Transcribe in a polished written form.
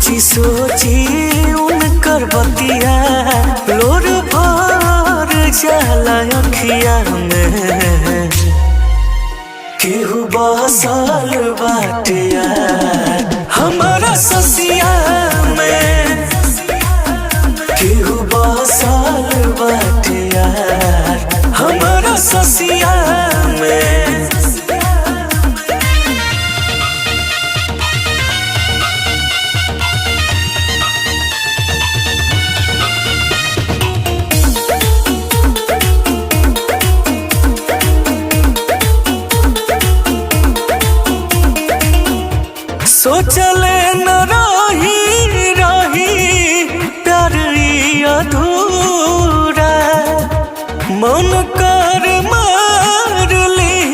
सोची सोची उनकर बतिया लोर भर जाला अखिया में। केहू बसल बाटे यार हमारा ससिया में, केहू बसल बाटे यार हमारा ससिया में। सोचले